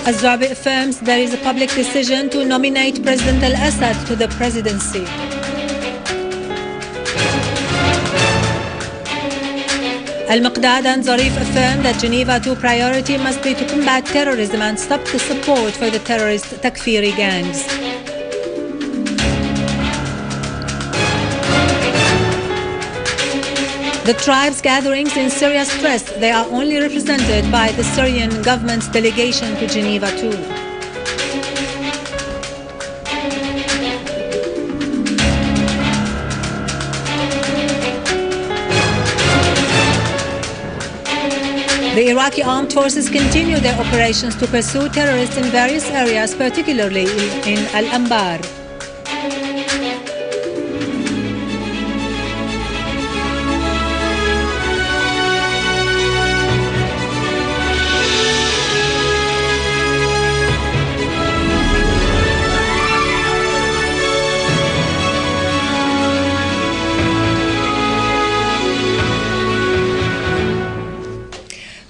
Al-Zarbi affirms there is a public decision to nominate President al-Assad to the presidency. Al-Muqdad and Zarif affirm that Geneva II priority must be to combat terrorism and stop the support for the terrorist Takfiri gangs. The tribes' gatherings in Syria stressed they are only represented by the Syrian government's delegation to Geneva II. The Iraqi armed forces continue their operations to pursue terrorists in various areas, particularly in Al-Anbar.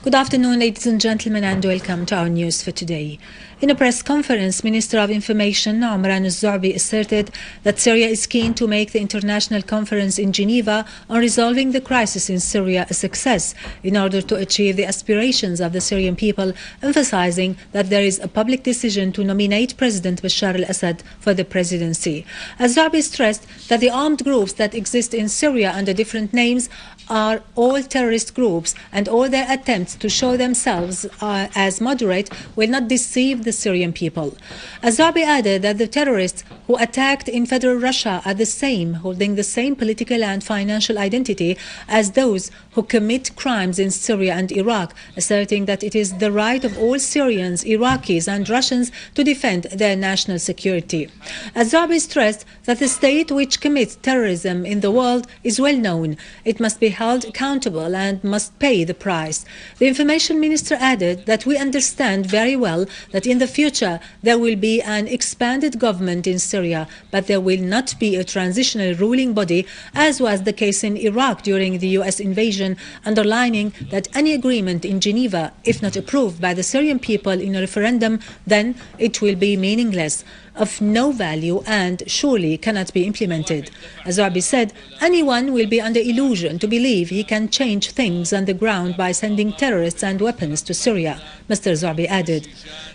Good afternoon, ladies and gentlemen, and welcome to our news for today. In a press conference, Minister of Information Omran al-Zarbi asserted that Syria is keen to make the international conference in Geneva on resolving the crisis in Syria a success in order to achieve the aspirations of the Syrian people, emphasizing that there is a public decision to nominate President Bashar al-Assad for the presidency. Al-Zarbi stressed that the armed groups that exist in Syria under different names are all terrorist groups, and all their attempts to show themselves as moderate will not deceive the Syrian people. Al-Zarbi added that the terrorists who attacked in federal Russia are the same, holding the same political and financial identity as those who commit crimes in Syria and Iraq, asserting that it is the right of all Syrians, Iraqis and Russians to defend their national security. Al-Zarbi stressed that the state which commits terrorism in the world is well known. It must be held accountable and must pay the price. The information minister added that we understand very well that in the future there will be an expanded government in Syria, but there will not be a transitional ruling body, as was the case in Iraq during the US invasion, underlining that any agreement in Geneva, if not approved by the Syrian people in a referendum, then it will be meaningless, of no value, and surely cannot be implemented. Al-Zarbi said anyone will be under illusion to believe he can change things on the ground by sending terrorists and weapons to Syria. Mr. Zarbi added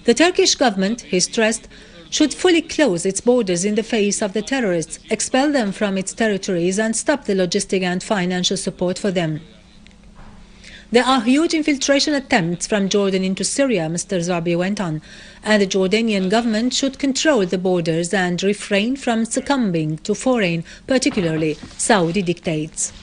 the Turkish government, he stressed, should fully close its borders in the face of the terrorists, expel them from its territories and stop the logistic and financial support for them. There are huge infiltration attempts from Jordan into Syria, Mr. Zarbi went on, and the Jordanian government should control the borders and refrain from succumbing to foreign, particularly Saudi dictates.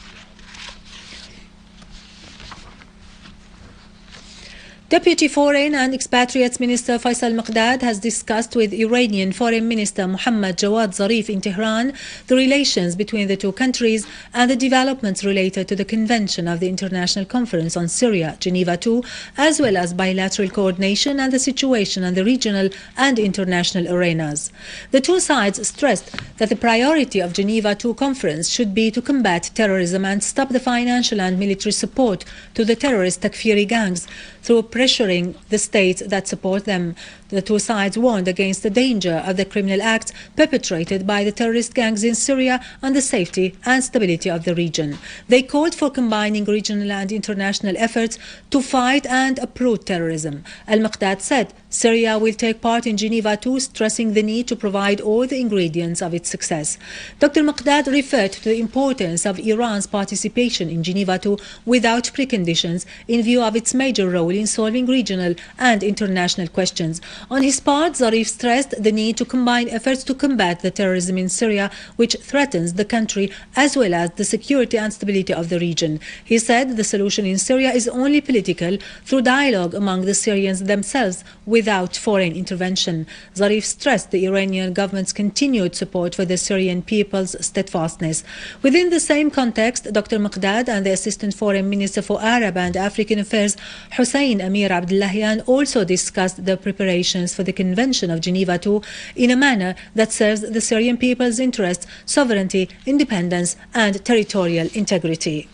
Deputy Foreign and Expatriates Minister Faisal Muqdad has discussed with Iranian Foreign Minister Mohammad Jawad Zarif in Tehran the relations between the two countries and the developments related to the convention of the International Conference on Syria, Geneva II, as well as bilateral coordination and the situation on the regional and international arenas. The two sides stressed that the priority of Geneva II conference should be to combat terrorism and stop the financial and military support to the terrorist Takfiri gangs through pressuring the states that support them. The two sides warned against the danger of the criminal acts perpetrated by the terrorist gangs in Syria on the safety and stability of the region. They called for combining regional and international efforts to fight and uproot terrorism. Al-Muqdad said Syria will take part in Geneva II, stressing the need to provide all the ingredients of its success. Dr. Muqdad referred to the importance of Iran's participation in Geneva II without preconditions in view of its major role in solving regional and international questions. On his part, Zarif stressed the need to combine efforts to combat the terrorism in Syria, which threatens the country as well as the security and stability of the region. He said the solution in Syria is only political, through dialogue among the Syrians themselves without foreign intervention. Zarif stressed the Iranian government's continued support for the Syrian people's steadfastness. Within the same context, Dr. Muqdad and the Assistant Foreign Minister for Arab and African Affairs, Hussein Amir Abdullahian, also discussed the preparations for the Convention of Geneva II in a manner that serves the Syrian people's interests, sovereignty, independence and territorial integrity.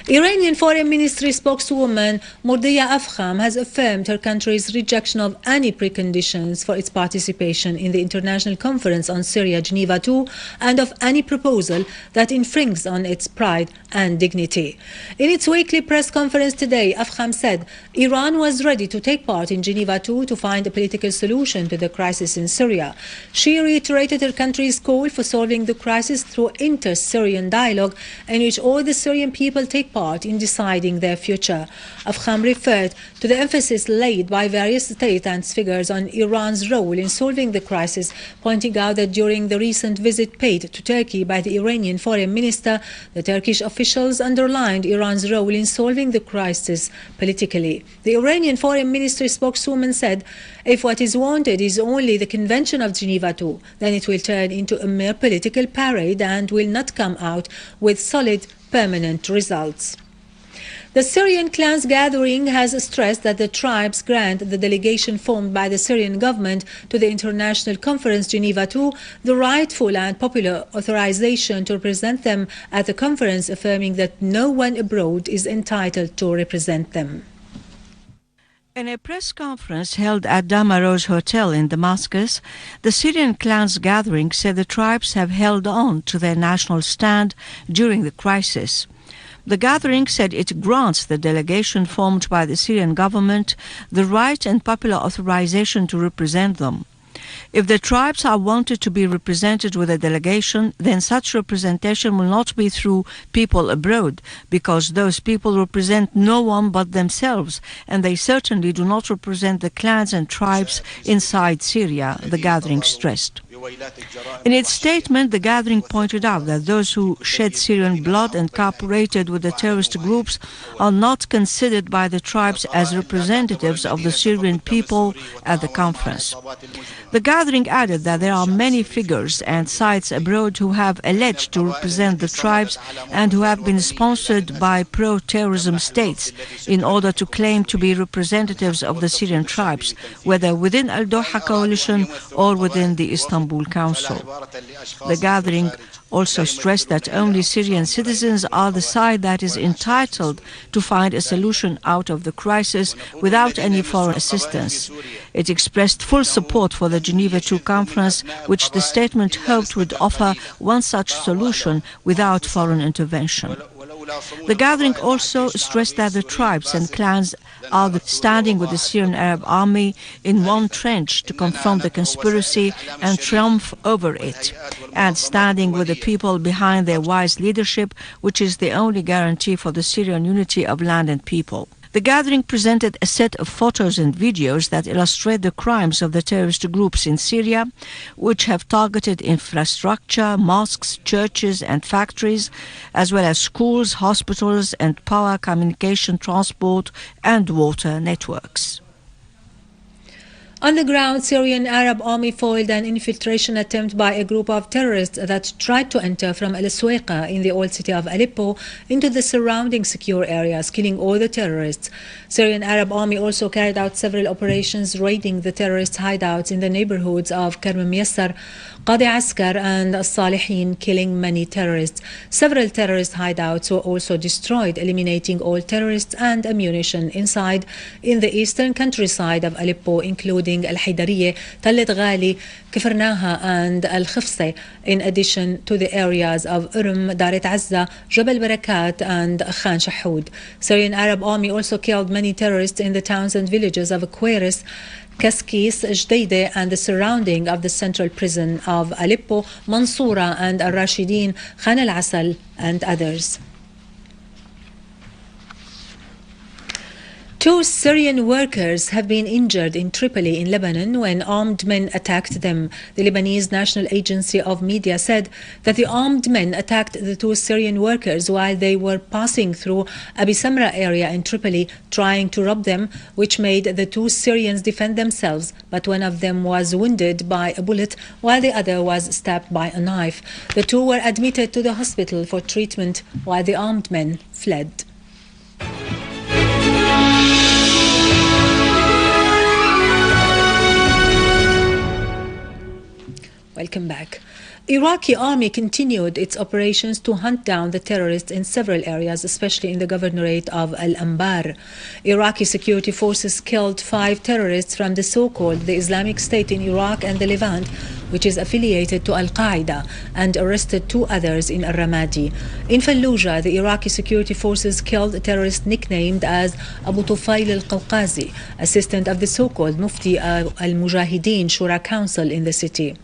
Iranian Foreign Ministry spokeswoman Mordia Afkham has affirmed her country's rejection of any preconditions for its participation in the International Conference on Syria, Geneva II, and of any proposal that infringes on its pride and dignity. In its weekly press conference today, Afkham said Iran was ready to take part in Geneva II to find a political solution to the crisis in Syria. She reiterated her country's call for solving the crisis through inter-Syrian dialogue in which all the Syrian people take part in deciding their future. Afkham referred to the emphasis laid by various state and figures on Iran's role in solving the crisis, pointing out that during the recent visit paid to Turkey by the Iranian foreign minister, the Turkish officials underlined Iran's role in solving the crisis politically. The Iranian foreign ministry spokeswoman said, if what is wanted is only the Convention of Geneva II, then it will turn into a mere political parade and will not come out with solid permanent results. The Syrian Clans Gathering has stressed that the tribes grant the delegation formed by the Syrian government to the International Conference Geneva II the rightful and popular authorization to represent them at the conference, affirming that no one abroad is entitled to represent them. In a press conference held at Damaroz Hotel in Damascus, the Syrian Clans Gathering said the tribes have held on to their national stand during the crisis. The gathering said it grants the delegation formed by the Syrian government the right and popular authorization to represent them. If the tribes are wanted to be represented with a delegation, then such representation will not be through people abroad, because those people represent no one but themselves, and they certainly do not represent the clans and tribes inside Syria, the gathering stressed. In its statement, the gathering pointed out that those who shed Syrian blood and cooperated with the terrorist groups are not considered by the tribes as representatives of the Syrian people at the conference. The gathering added that there are many figures and sites abroad who have alleged to represent the tribes and who have been sponsored by pro-terrorism states in order to claim to be representatives of the Syrian tribes, whether within Al-Doha coalition or within the Istanbul Council. The gathering also stressed that only Syrian citizens are the side that is entitled to find a solution out of the crisis without any foreign assistance. It expressed full support for the Geneva II conference, which the statement hoped would offer one such solution without foreign intervention. The gathering also stressed that the tribes and clans are standing with the Syrian Arab army in one trench to confront the conspiracy and triumph over it, and standing with the people behind their wise leadership, which is the only guarantee for the Syrian unity of land and people. The gathering presented a set of photos and videos that illustrate the crimes of the terrorist groups in Syria, which have targeted infrastructure, mosques, churches and factories, as well as schools, hospitals and power, communication, transport and water networks. On the ground, Syrian Arab army foiled an infiltration attempt by a group of terrorists that tried to enter from Al-Suwaiqa in the old city of Aleppo into the surrounding secure areas, killing all the terrorists. Syrian Arab army also carried out several operations raiding the terrorist hideouts in the neighborhoods of Karm Miyassar, Qadi Askar and As-Salihin, killing many terrorists. Several terrorist hideouts were also destroyed, eliminating all terrorists and ammunition inside in the eastern countryside of Aleppo, including Al-Haydariye, Talit Ghali, Kifrnaha and Al-Khifsi, in addition to the areas of Daret Azza, Jabal Barakat and Khan Shahoud. Syrian Arab army also killed many terrorists in the towns and villages of Aquaris, Kaskis, Jdeide and the surrounding of the central prison of Aleppo, Mansoura and Al-Rashidin, Khan al-Asal and others. Two Syrian workers have been injured in Tripoli in Lebanon when armed men attacked them. The Lebanese National Agency of Media said that the armed men attacked the two Syrian workers while they were passing through Abi Samra area in Tripoli, trying to rob them, which made the two Syrians defend themselves, but one of them was wounded by a bullet while the other was stabbed by a knife. The two were admitted to the hospital for treatment while the armed men fled. Welcome back. Iraqi army continued its operations to hunt down the terrorists in several areas, especially in the governorate of Al-Anbar. Iraqi security forces killed 5 terrorists from the so-called the Islamic State in Iraq and the Levant, which is affiliated to Al-Qaeda, and arrested 2 others in Al-Ramadi. In Fallujah, the Iraqi security forces killed a terrorist nicknamed as Abu Tufail al-Qawqazi, assistant of the so-called Mufti al-Mujahideen Shura Council in the city.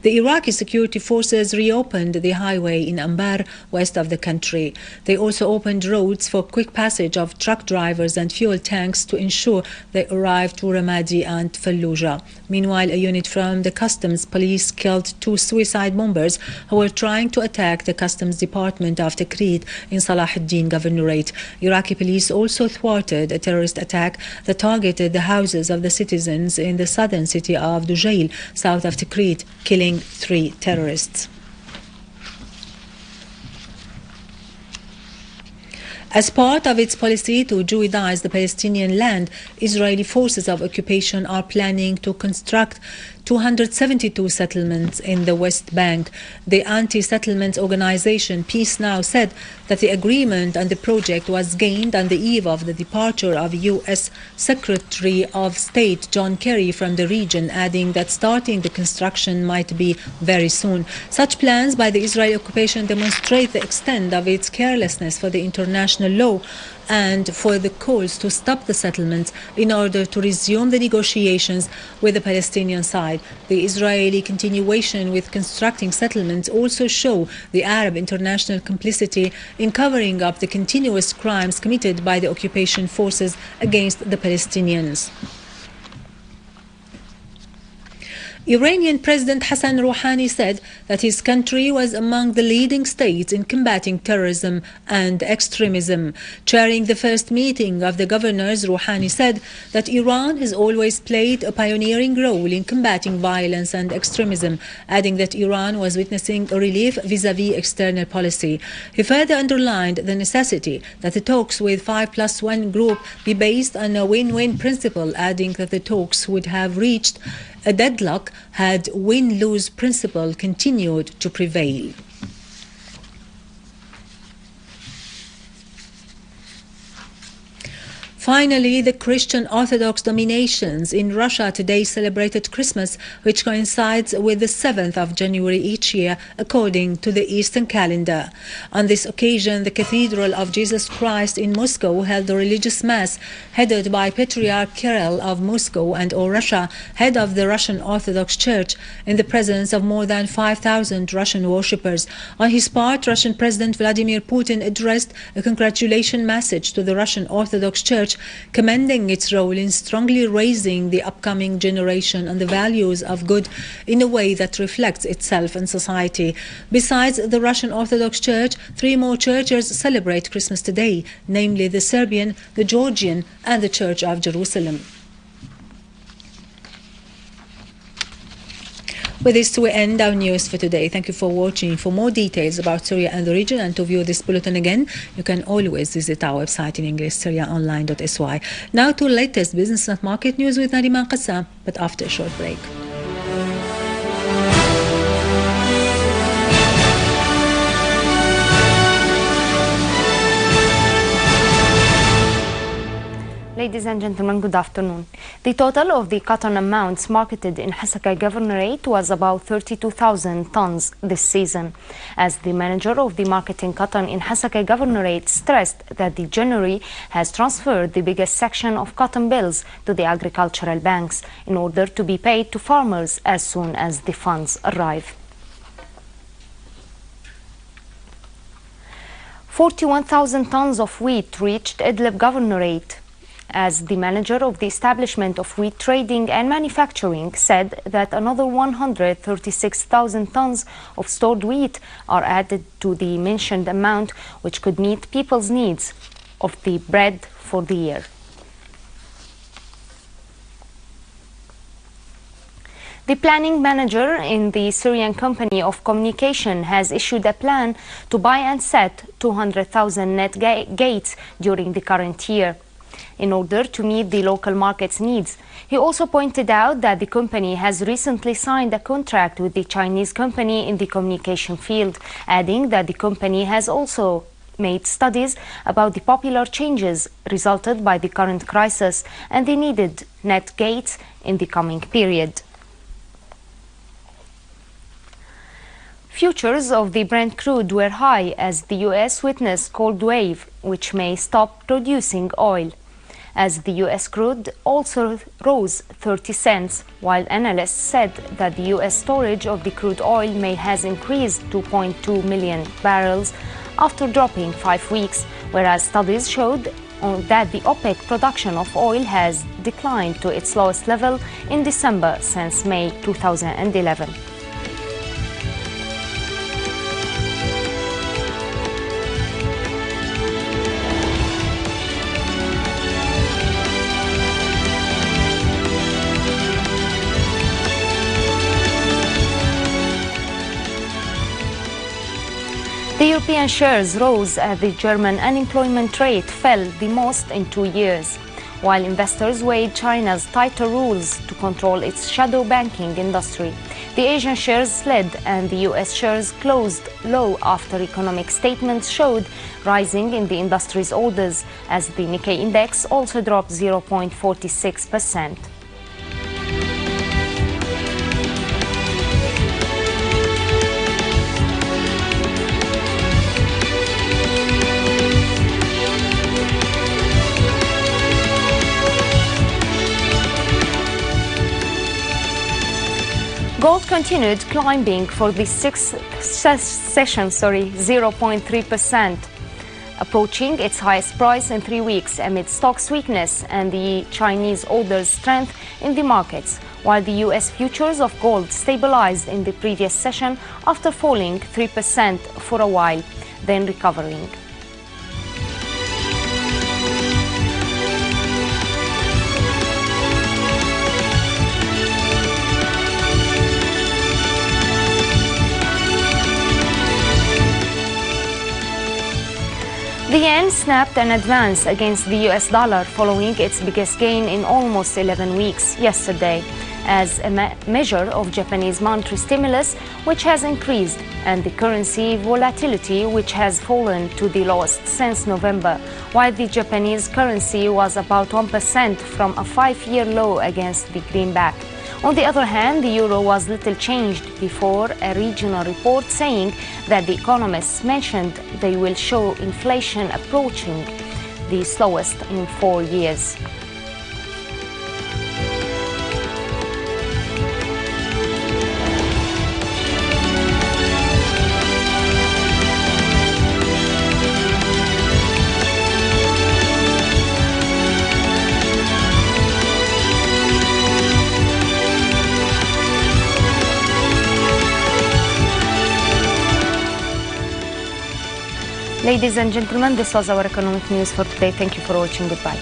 The Iraqi security forces reopened the highway in Anbar, west of the country. They also opened roads for quick passage of truck drivers and fuel tanks to ensure they arrived to Ramadi and Fallujah. Meanwhile, a unit from the customs police killed 2 suicide bombers who were trying to attack the customs department of Tikrit in Salah ad-Din governorate. Iraqi police also thwarted a terrorist attack that targeted the houses of the citizens in the southern city of Dujail, south of Tikrit, killing 3 terrorists. As part of its policy to Jewidize the Palestinian land, Israeli forces of occupation are planning to construct 272 settlements in the West Bank. The anti-settlement organization Peace Now said that the agreement on the project was gained on the eve of the departure of U.S. Secretary of State John Kerry from the region, adding that starting the construction might be very soon. Such plans by the Israeli occupation demonstrate the extent of its carelessness for the international law and for the calls to stop the settlements in order to resume the negotiations with the Palestinian side. The Israeli continuation with constructing settlements also show the Arab international complicity in covering up the continuous crimes committed by the occupation forces against the Palestinians. Iranian President Hassan Rouhani said that his country was among the leading states in combating terrorism and extremism. Chairing the first meeting of the governors, Rouhani said that Iran has always played a pioneering role in combating violence and extremism, adding that Iran was witnessing a relief vis-à-vis external policy. He further underlined the necessity that the talks with 5+1 group be based on a win-win principle, adding that the talks would have reached a deadlock had win-lose principle continued to prevail. Finally, the Christian Orthodox dominations in Russia today celebrated Christmas, which coincides with the 7th of January each year, according to the Eastern calendar. On this occasion, the Cathedral of Jesus Christ in Moscow held a religious mass headed by Patriarch Kirill of Moscow and or Russia, head of the Russian Orthodox Church, in the presence of more than 5,000 Russian worshippers. On his part, Russian President Vladimir Putin addressed a congratulation message to the Russian Orthodox Church, commending its role in strongly raising the upcoming generation on the values of good in a way that reflects itself in society. Besides the Russian Orthodox Church, 3 more churches celebrate Christmas today, namely the Serbian, the Georgian, and the Church of Jerusalem. With this, we end our news for today. Thank you for watching. For more details about Syria and the region and to view this bulletin again, you can always visit our website in English, syriaonline.sy. Now to latest business and market news with Nariman Qassam, but after a short break. Ladies and gentlemen, good afternoon. The total of the cotton amounts marketed in Hasaka Governorate was about 32,000 tons this season. As the manager of the marketing cotton in Hasaka Governorate stressed that the January has transferred the biggest section of cotton bills to the agricultural banks in order to be paid to farmers as soon as the funds arrive. 41,000 tons of wheat reached Idlib Governorate. As the manager of the establishment of wheat trading and manufacturing said that another 136,000 tons of stored wheat are added to the mentioned amount, which could meet people's needs of the bread for the year. The planning manager in the Syrian Company of Communication has issued a plan to buy and set 200,000 net gates during the current year. in order to meet the local market's needs. He also pointed out that the company has recently signed a contract with the Chinese company in the communication field, adding that the company has also made studies about the popular changes resulted by the current crisis and the needed net gains in the coming period. Futures of the Brent crude were high as the U.S. witnessed cold wave, which may stop producing oil. As the U.S. crude also rose 30 cents, while analysts said that the U.S. storage of the crude oil may has increased 2.2 million barrels after dropping 5 weeks, whereas studies showed that the OPEC production of oil has declined to its lowest level in December since May 2011. The European shares rose as the German unemployment rate fell the most in 2 years, while investors weighed China's tighter rules to control its shadow banking industry. The Asian shares slid and the US shares closed low after economic statements showed rising in the industry's orders, as the Nikkei index also dropped 0.46%. Gold continued climbing for the sixth session, 0.3%, approaching its highest price in 3 weeks amid stocks weakness and the Chinese orders strength in the markets, while the U.S. futures of gold stabilized in the previous session after falling 3% for a while, then recovering. The yen snapped an advance against the US dollar following its biggest gain in almost 11 weeks yesterday, as a measure of Japanese monetary stimulus, which has increased, and the currency volatility, which has fallen to the lowest since November, while the Japanese currency was about 1% from a 5-year low against the greenback. On the other hand, the euro was little changed before a regional report saying that the economists mentioned they will show inflation approaching the slowest in 4 years. Ladies and gentlemen, this was our economic news for today. Thank you for watching. Goodbye.